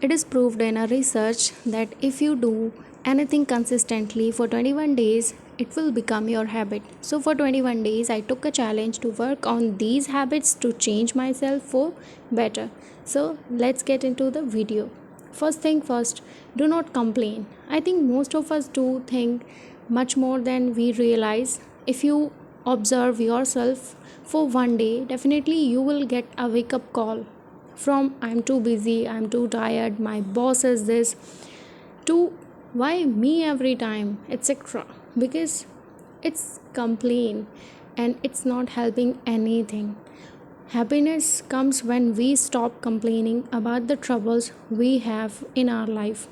It is proved in a research that if you do anything consistently for 21 days, it will become your habit. So, for 21 days, I took a challenge to work on these habits to change myself for better. So, let's get into the video. First thing first, do not complain. I think most of us do think much more than we realize. If you observe yourself for one day, definitely you will get a wake up call from I'm too busy, I'm too tired, my boss is this, to why me every time, etc. Because it's complain and it's not helping anything. Happiness comes when we stop complaining about the troubles we have in our life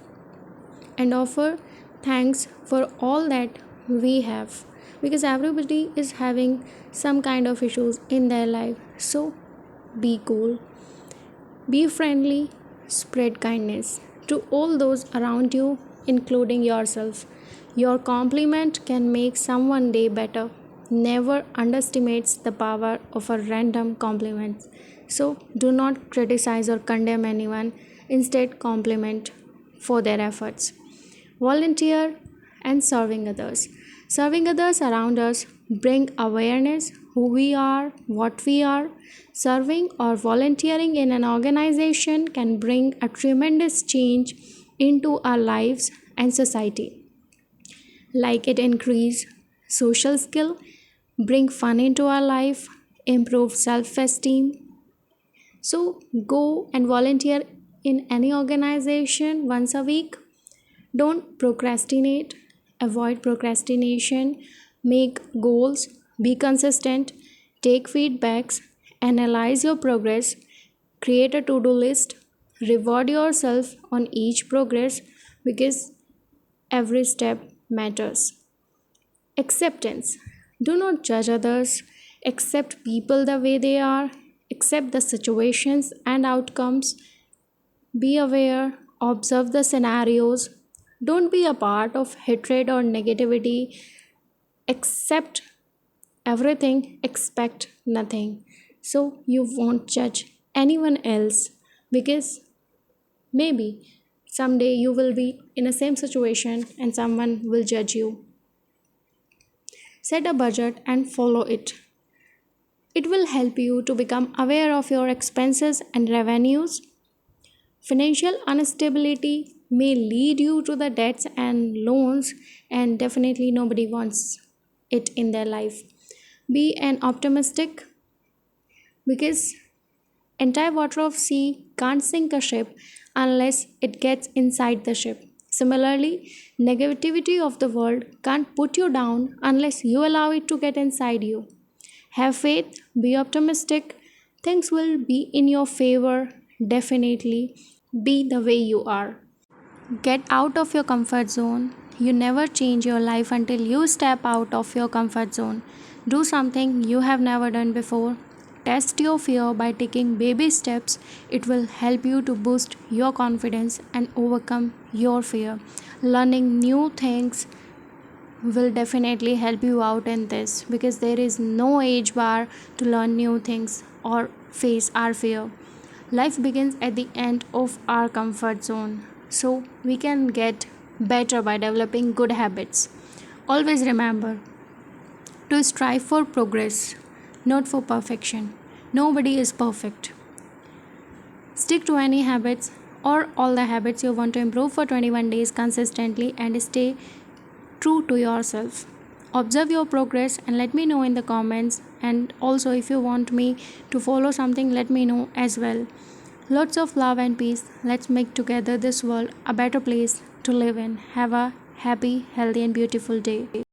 and offer thanks for all that we have, because everybody is having some kind of issues in their life. So be cool, be friendly, spread kindness to all those around you, including yourself. Your compliment can make someone's day better. Never underestimates the power of a random compliment. So do not criticize or condemn anyone. Instead, compliment for their efforts. Volunteer and serving others. Serving others around us bring awareness who we are, what we are. Serving or volunteering in an organization can bring a tremendous change into our lives and society. Like it increase social skill, bring fun into our life, improve self-esteem. So go and volunteer in any organization once a week. Don't procrastinate, avoid procrastination, make goals, be consistent, take feedbacks, analyze your progress, create a to do list, reward yourself on each progress, because every step matters. Acceptance. Do not judge others, accept people the way they are, accept the situations and outcomes, be aware, observe the scenarios. Don't be a part of hatred or negativity. Accept everything, expect nothing. So you won't judge anyone else, because maybe someday you will be in the same situation and someone will judge you. Set a budget and follow it. It will help you to become aware of your expenses and revenues. Financial instability may lead you to the debts and loans, and definitely nobody wants it in their life. Be an optimistic, because entire water of sea can't sink a ship unless it gets inside the ship. Similarly, negativity of the world can't put you down unless you allow it to get inside you. Have faith, be optimistic, things will be in your favor. Definitely be the way you are. Get out of your comfort zone. You never change your life until you step out of your comfort zone. Do something you have never done before. Test your fear by taking baby steps. It will help you to boost your confidence and overcome your fear. Learning new things will definitely help you out in this, because there is no age bar to learn new things or face our fear. Life begins at the end of our comfort zone, so we can get better by developing good habits. Always remember to strive for progress, not for perfection. Nobody is perfect. Stick to any habits or all the habits you want to improve for 21 days consistently and stay true to yourself. Observe your progress and let me know in the comments. And also, if you want me to follow something, let me know as well. Lots of love and peace. Let's make together this world a better place to live in. Have a happy, healthy, and beautiful day.